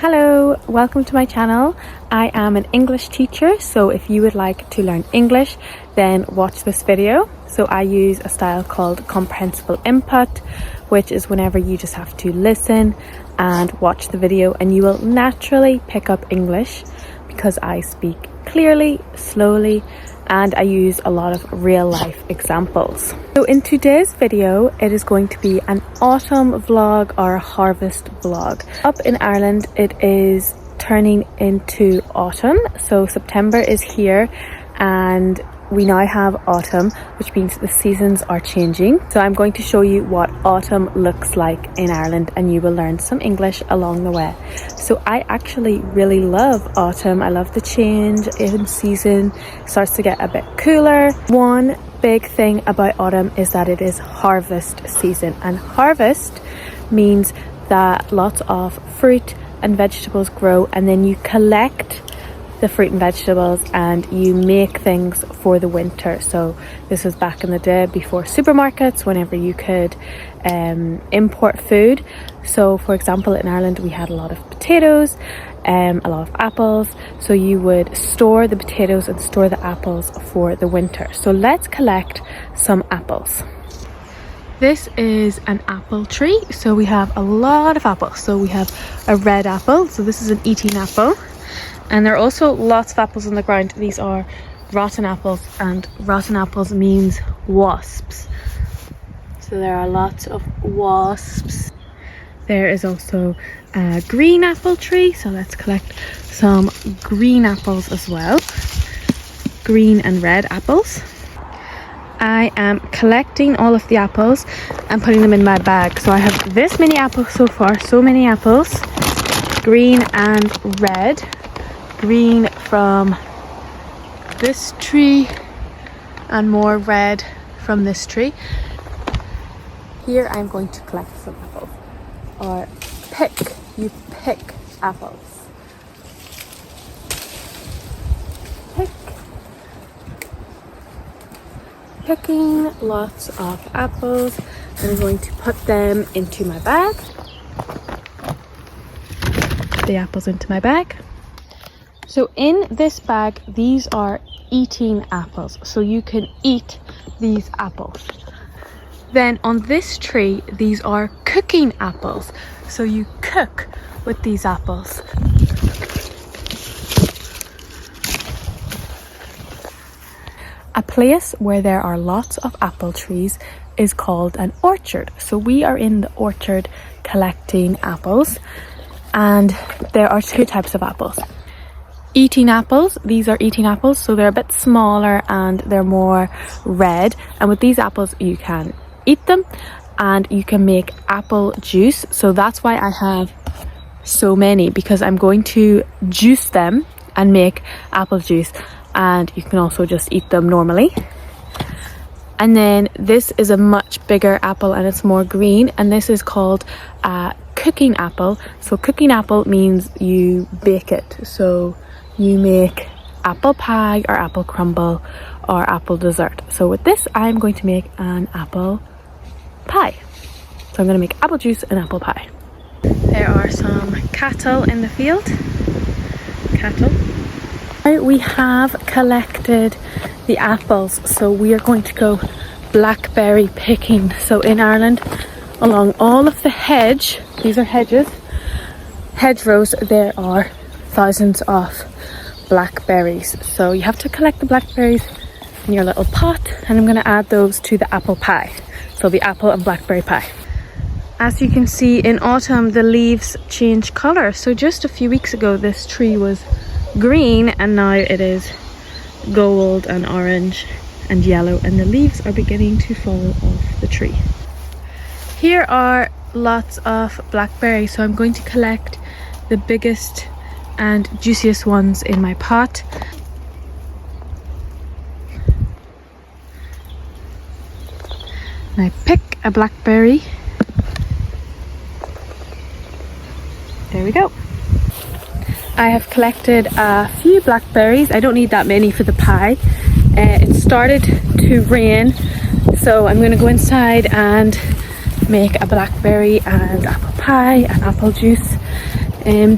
Hello, welcome to my channel. I am an English teacher, so if you would like to learn English, then watch this video. So I use a style called Comprehensible Input, which is whenever you just have to listen and watch the video and you will naturally pick up English because I speak clearly, slowly, and I use a lot of real life examples. So in today's video, it is going to be an autumn vlog or a harvest vlog. Up in Ireland, it is turning into autumn. So September is here and we now have autumn, which means the seasons are changing. So I'm going to show you what autumn looks like in Ireland and you will learn some English along the way. So I actually really love autumn. I love the change in season. It starts to get a bit cooler. One big thing about autumn is that it is harvest season, and harvest means that lots of fruit and vegetables grow and then you collect the fruit and vegetables and you make things for the winter. So this was back in the day before supermarkets, whenever you could import food. So for example, in Ireland we had a lot of potatoes, a lot of apples, so you would store the potatoes and store the apples for the winter. So let's collect some apples. This is an apple tree, so we have a lot of apples. So we have a red apple, so this is an eating apple. And there are also lots of apples on the ground. These are rotten apples, and rotten apples means wasps. So there are lots of wasps. There is also a green apple tree, so let's collect some green apples as well. Green and red apples. I am collecting all of the apples and putting them in my bag. So I have this many apples so far, so many apples, green and red. Green from this tree and more red from this tree. Here I'm going to collect some apples, or you pick apples. Picking lots of apples. I'm going to put them into my bag. The apples into my bag. So in this bag, these are eating apples. So you can eat these apples. Then on this tree, these are cooking apples. So you cook with these apples. A place where there are lots of apple trees is called an orchard. So we are in the orchard collecting apples. And there are two types of apples. Eating apples, these are eating apples, so they're a bit smaller and they're more red, and with these apples you can eat them and you can make apple juice. So that's why I have so many, because I'm going to juice them and make apple juice, and you can also just eat them normally. And then this is a much bigger apple and it's more green, and this is called a cooking apple. So cooking apple means you bake it, so you make apple pie or apple crumble or apple dessert. So with this, I'm going to make an apple pie. So I'm going to make apple juice and apple pie. There are some cattle in the field. Cattle. We have collected the apples, so we are going to go blackberry picking. So in Ireland, along all of the these are hedgerows, there are thousands of blackberries. So you have to collect the blackberries in your little pot, and I'm going to add those to the apple pie. So the apple and blackberry pie. As you can see, in autumn the leaves change colour. So just a few weeks ago this tree was green and now it is gold and orange and yellow, and the leaves are beginning to fall off the tree. Here are lots of blackberries, so I'm going to collect the biggest and juiciest ones in my pot. And I pick a blackberry. There we go. I have collected a few blackberries. I don't need that many for the pie. It started to rain, so I'm going to go inside and make a blackberry and apple pie and apple juice.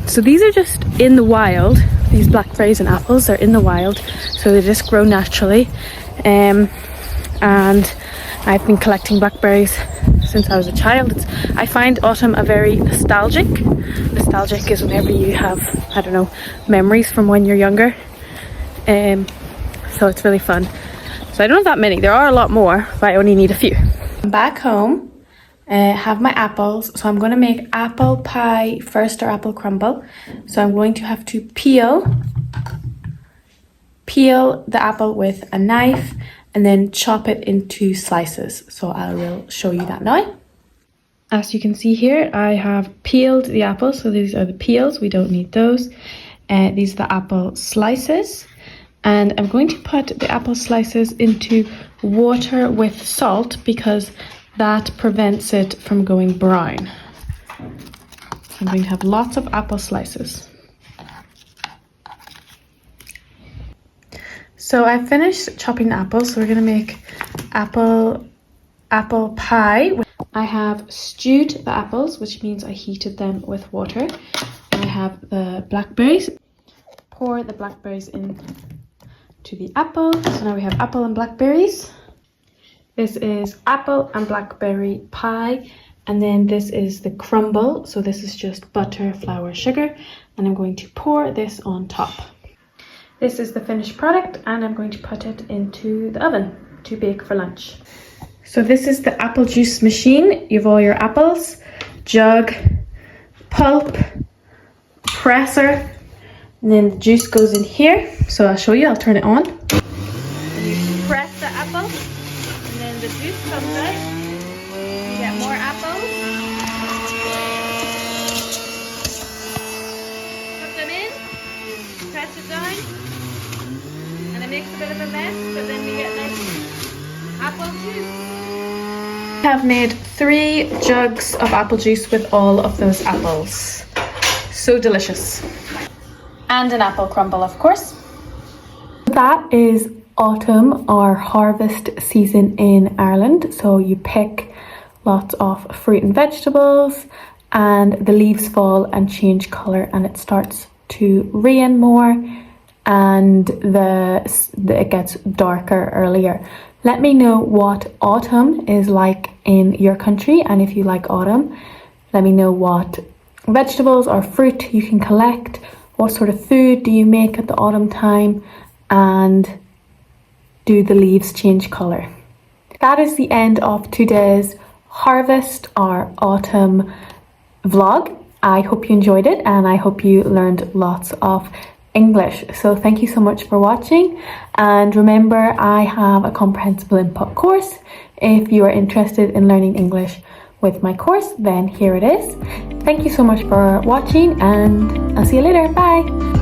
So these are just in the wild. These blackberries and apples are in the wild, so they just grow naturally. And I've been collecting blackberries since I was a child. I find autumn a very nostalgic. Nostalgic is whenever you have, I don't know, memories from when you're younger. So it's really fun. So I don't have that many. There are a lot more, but I only need a few. I'm back home. Have my apples, so I'm going to make apple pie first, or apple crumble. So I'm going to have to peel the apple with a knife and then chop it into slices. So I will show you that now. As you can see here, I have peeled the apples. So these are the peels, we don't need those. These are the apple slices. And I'm going to put the apple slices into water with salt because that prevents it from going brown. So I'm going to have lots of apple slices. So I finished chopping the apples, so we're going to make apple pie. I have stewed the apples, which means I heated them with water. I have the blackberries. Pour the blackberries in to the apple. So now we have apple and blackberries. This is apple and blackberry pie, and then this is the crumble. So this is just butter, flour, sugar, and I'm going to pour this on top. This is the finished product, and I'm going to put it into the oven to bake for lunch. So this is the apple juice machine. You have all your apples, jug, pulp, presser, and then the juice goes in here. So I'll show you, I'll turn it on. And you press the apple, and then the juice comes out. You get more apples. Put them in, press it down, and it makes a bit of a mess, but then we get nice apple juice. I have made 3 jugs of apple juice with all of those apples. So delicious. And an apple crumble, of course. That is autumn, or harvest season in Ireland. So you pick lots of fruit and vegetables, and the leaves fall and change colour, and it starts to rain more, and it gets darker earlier. Let me know what autumn is like in your country, and if you like autumn, let me know what vegetables or fruit you can collect. What sort of food do you make at the autumn time, and do the leaves change colour? That is the end of today's harvest or autumn vlog. I hope you enjoyed it, and I hope you learned lots of English. So thank you so much for watching, and remember, I have a Comprehensible Input course. If you are interested in learning English with my course, then here it is. Thank you so much for watching, and I'll see you later. Bye.